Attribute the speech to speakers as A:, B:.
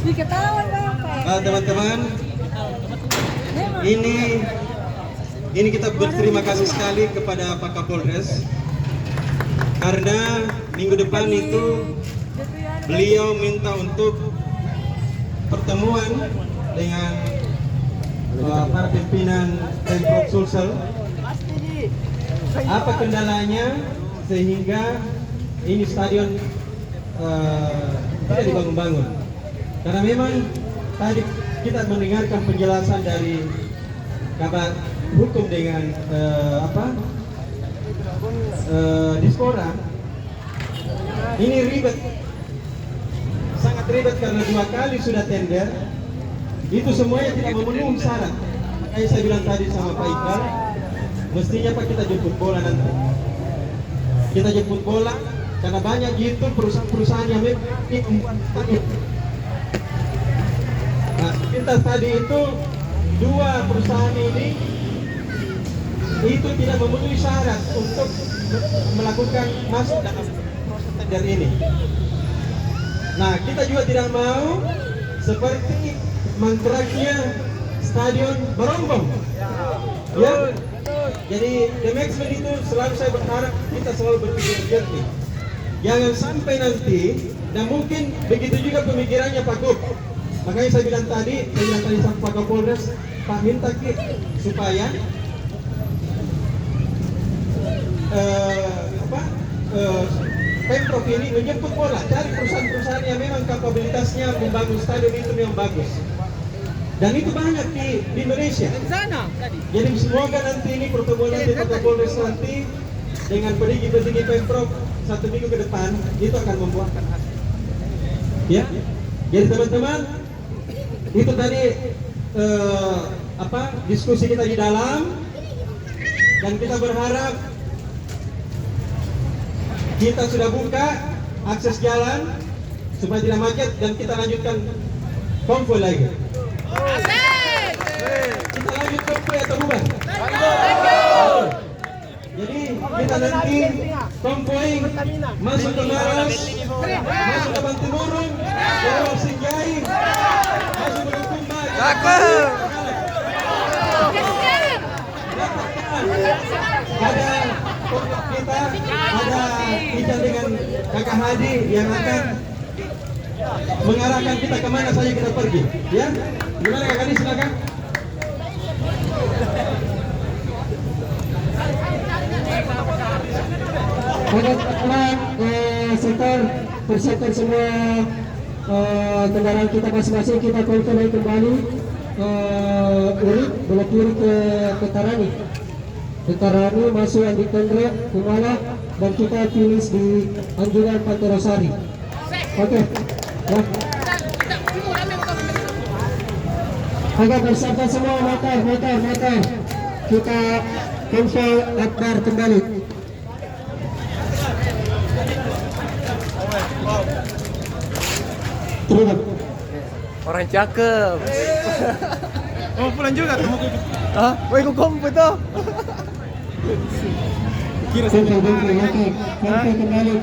A: Teman-teman, ini kita berterima kasih sekali kepada Pak Kapolres karena minggu depan itu beliau minta untuk pertemuan dengan para pimpinan Pemprov Sulsel. Apa kendalanya sehingga ini stadion tidak dibangun-bangun? Karena memang tadi kita mendengarkan penjelasan dari kabar hukum dengan Dispora. Ini ribet, sangat ribet karena 2 kali sudah tender, itu semuanya tidak memenuhi syarat. Makanya saya bilang tadi sama Pak Iqbal, mestinya Pak kita jemput bola nanti. Kita jemput bola karena banyak gitu perusahaan-perusahaan yang membuat stadion. Nah, kita tadi itu 2 perusahaan ini itu tidak memenuhi syarat untuk melakukan masuk dalam proses tender ini. Nah, kita juga tidak mau seperti mangkraknya stadion Barombong. Ya. Jadi the maximum itu selalu saya berharap kita selalu berpikir jernih. Jangan sampai nanti, dan mungkin begitu juga pemikirannya Pak Gub. Makanya saya bilang tadi sama Pak Kapolres, Pak minta supaya Pemprov ini menjemput bola, cari perusahaan-perusahaan yang memang kapabilitasnya membangun stadion itu memang bagus. Dan itu banyak di Indonesia. Jadi semoga nanti ini pertemuan nanti Pak Kapolres nanti dengan petinggi-petinggi Pemprov 1 minggu ke depan itu akan membuahkan hasil. Ya, jadi teman-teman itu tadi diskusi kita di dalam, dan kita berharap kita sudah buka akses jalan supaya tidak macet dan kita lanjutkan konvoy lagi. Kita lanjut konvoy atau bukan? Jadi kita nanti konvoy masuk ke Maros, masuk ke Bantimurung, ke Sinjai, masuk ke Lukumba. Ada kita, ada Ican dengan Kakak Hadi yang akan mengarahkan kita kemana saja kita pergi. Ya, gimana Kak Hadi, silakan.
B: Teman-teman sektor persiapkan semua kendaraan kita masing-masing, kita konvoy kembali belok kiri ke Tarani. Tarani masuk Andi Tondrek, Kumala, dan kita finish di Anjuran Pantai Rosari. Oke. Ya. Agar bersama semua motor. Kita konvoy Akbar kembali. Terima.
C: Orang cakep.
D: Oh, pulang juga tuh.
C: Hah? Woi, kok kompo tuh?
B: Kira kembali.